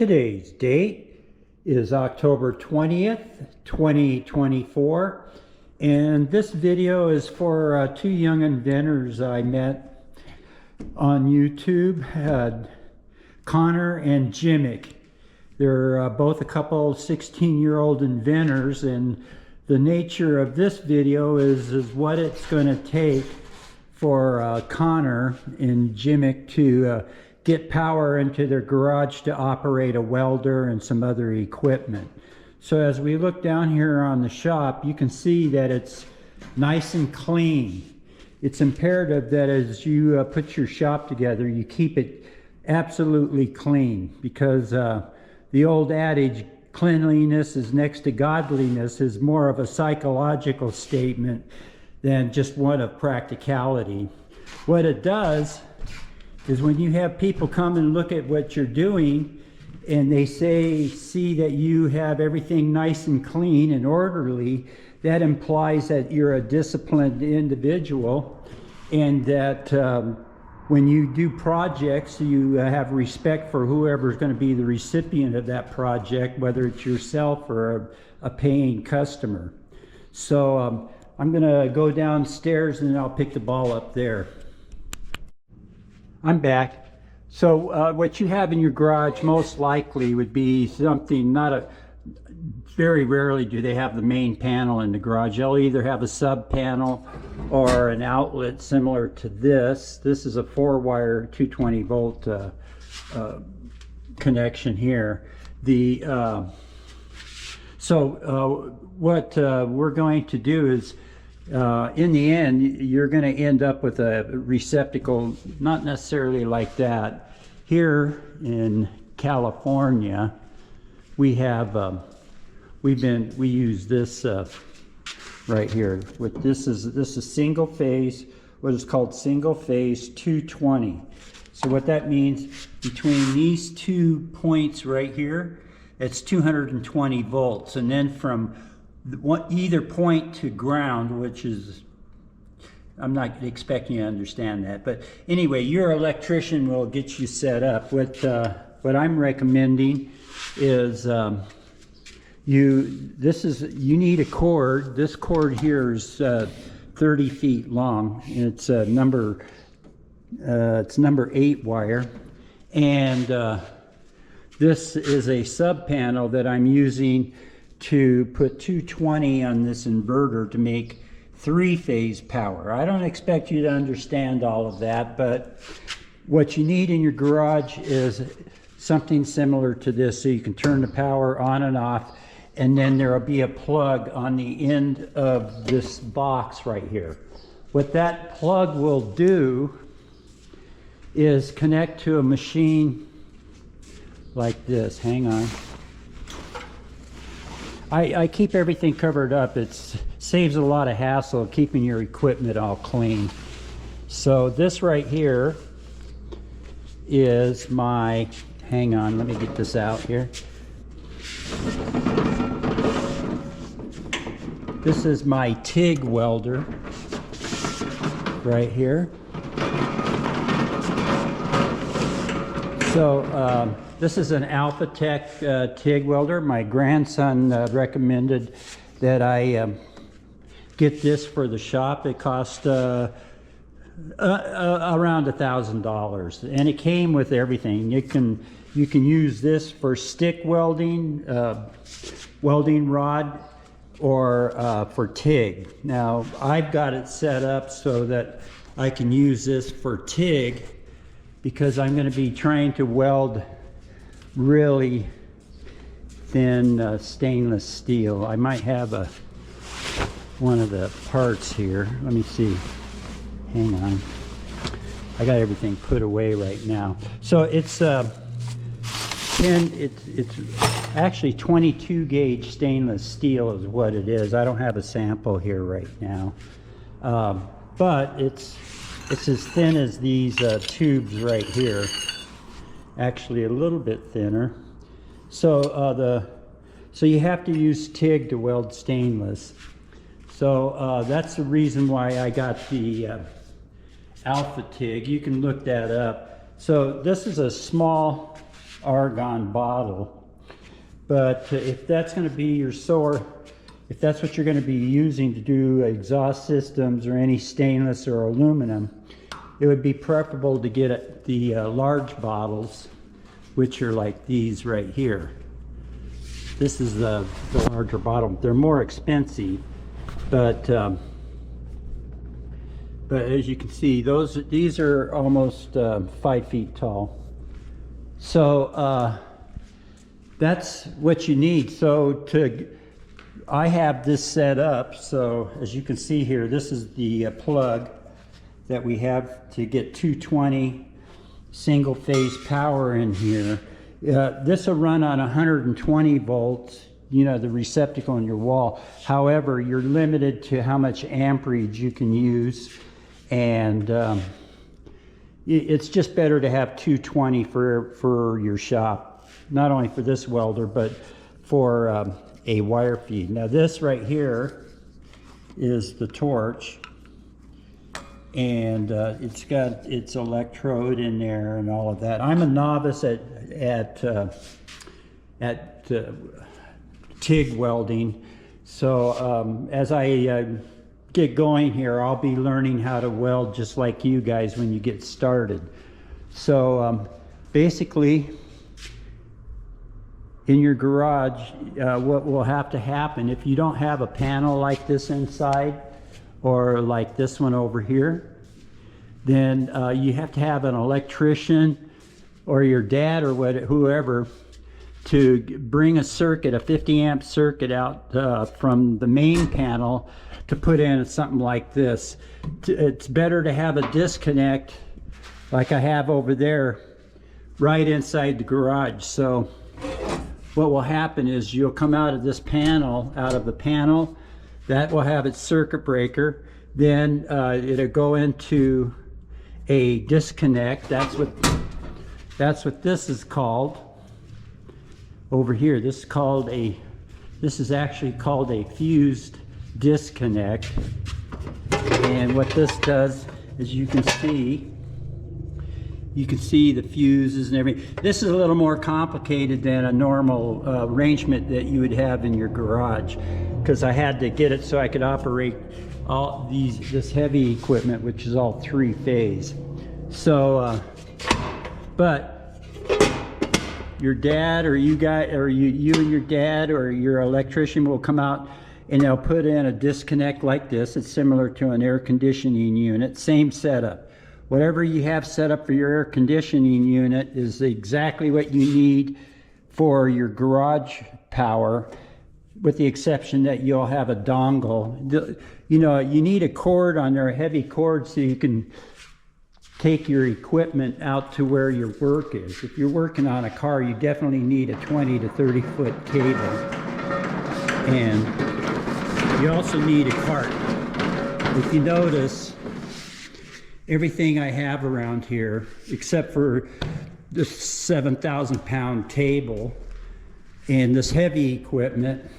Today's date is October 20th, 2024, and this video is for two young inventors I met on YouTube, Connor and Jimmik. They're both a couple 16-year-old inventors, and the nature of this video is what it's going to take for Connor and Jimmik to get power into their garage to operate a welder and some other equipment. So as we look down here on the shop, you can see that it's nice and clean. It's imperative that as you put your shop together, you keep it absolutely clean, because the old adage, cleanliness is next to godliness, is more of a psychological statement than just one of practicality. What it does is when you have people come and look at what you're doing and they see that you have everything nice and clean and orderly, that implies that you're a disciplined individual, and that when you do projects, you have respect for whoever's going to be the recipient of that project, whether it's yourself or a paying customer. So I'm going to go downstairs and I'll pick the ball up there. I'm back. So what you have in your garage most likely would be something, very rarely do they have the main panel in the garage. They'll either have a sub panel or an outlet similar to this. This is a 4-wire 220 volt connection here. What we're going to do is, in the end, you're going to end up with a receptacle, not necessarily like that. Here in California, we have we use this right here. This is single phase, what is called single phase 220. So what that means, between these 2 points right here, it's 220 volts, and then from either point to ground, which is, I'm not expecting you to understand that, but anyway, your electrician will get you set up. What I'm recommending is you need a cord. This cord here is 30 feet long, and it's number 8 wire, and this is a sub panel that I'm using to put 220 on this inverter to make 3-phase power. I don't expect you to understand all of that, but what you need in your garage is something similar to this, so you can turn the power on and off, and then there will be a plug on the end of this box right here. What that plug will do is connect to a machine like this. Hang on. I keep everything covered up. It saves a lot of hassle keeping your equipment all clean. So this right here is my, hang on, let me get this out here. This is my TIG welder right here. So this is an Alphatech TIG welder. My grandson recommended that I get this for the shop. It cost around $1,000, and it came with everything. You can use this for stick welding, welding rod, or for TIG. Now I've got it set up so that I can use this for TIG, because I'm going to be trying to weld really thin stainless steel. I might have one of the parts here. Let me see. Hang on. I got everything put away right now. So it's it's actually 22 gauge stainless steel is what it is. I don't have a sample here right now, but it's as thin as these tubes right here. Actually a little bit thinner. So so you have to use TIG to weld stainless. So that's the reason why I got the Alpha TIG. You can look that up. So this is a small argon bottle. But if that's going to be your if that's what you're going to be using to do exhaust systems or any stainless or aluminum, it would be preferable to get the large bottles, which are like these right here. This is the larger bottle. They're more expensive, but as you can see, these are almost 5 feet tall. So that's what you need. So I have this set up. So as you can see here, this is the plug that we have to get 220 single phase power in here. This will run on 120 volts, you know, the receptacle in your wall. However, you're limited to how much amperage you can use, and it's just better to have 220 for your shop, not only for this welder, but for a wire feed. Now this right here is the torch, and it's got its electrode in there and all of that. I'm a novice at TIG welding, so as I get going here, I'll be learning how to weld just like you guys when you get started. So basically, in your garage, what will have to happen if you don't have a panel like this inside, or like this one over here, then you have to have an electrician or your dad or whoever to bring a circuit, a 50 amp circuit out from the main panel to put in something like this. It's better to have a disconnect like I have over there right inside the garage. So what will happen is you'll come out of this panel, out of the panel, that will have its circuit breaker. Then it'll go into a disconnect. That's what this is called over here. This is actually called a fused disconnect. And what this does is you can see the fuses and everything. This is a little more complicated than a normal arrangement that you would have in your garage, because I had to get it so I could operate all this heavy equipment, which is all 3-phase. So but your dad or you and your dad or your electrician will come out and they'll put in a disconnect like this. It's similar to an air conditioning unit, same setup. Whatever you have set up for your air conditioning unit is exactly what you need for your garage power, with the exception that you'll have a dongle. You know, you need a cord on there, a heavy cord, so you can take your equipment out to where your work is. If you're working on a car, you definitely need a 20 to 30 foot cable. And you also need a cart. If you notice, everything I have around here, except for this 7,000 pound table and this heavy equipment,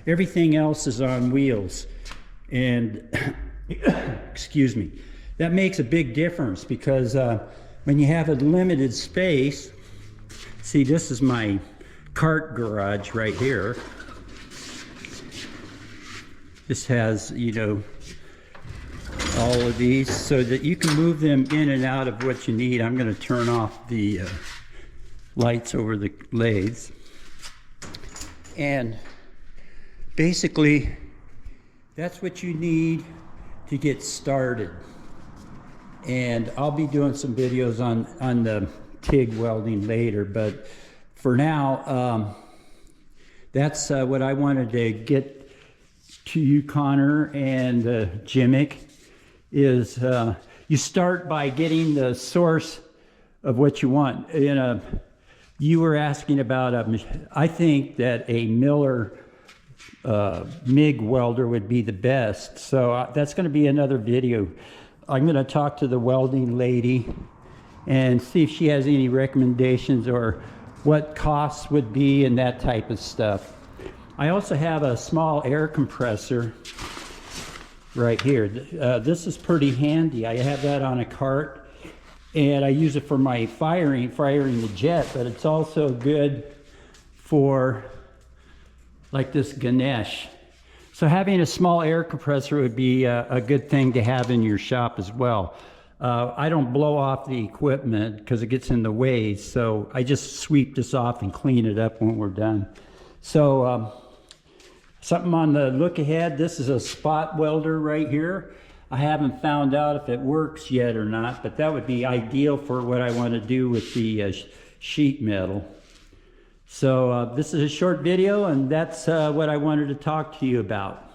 everything else is on wheels. And excuse me, that makes a big difference, because when you have a limited space, see, this is my cart garage right here. This has, you know, all of these so that you can move them in and out of what you need. I'm going to turn off the lights over the lathes. And basically, that's what you need to get started. And I'll be doing some videos on the TIG welding later, but for now, that's what I wanted to get to you, Connor and Jimmik, is you start by getting the source of what you want. You were asking about I think that a Miller MIG welder would be the best. So that's going to be another video. I'm going to talk to the welding lady and see if she has any recommendations or what costs would be and that type of stuff. I also have a small air compressor right here. This is pretty handy. I have that on a cart, and I use it for my firing the jet, but it's also good for like this Ganesh. So having a small air compressor would be a good thing to have in your shop as well. I don't blow off the equipment because it gets in the way, so I just sweep this off and clean it up when we're done. So something on the look ahead, this is a spot welder right here. I haven't found out if it works yet or not, but that would be ideal for what I want to do with the sheet metal. So this is a short video, and that's what I wanted to talk to you about.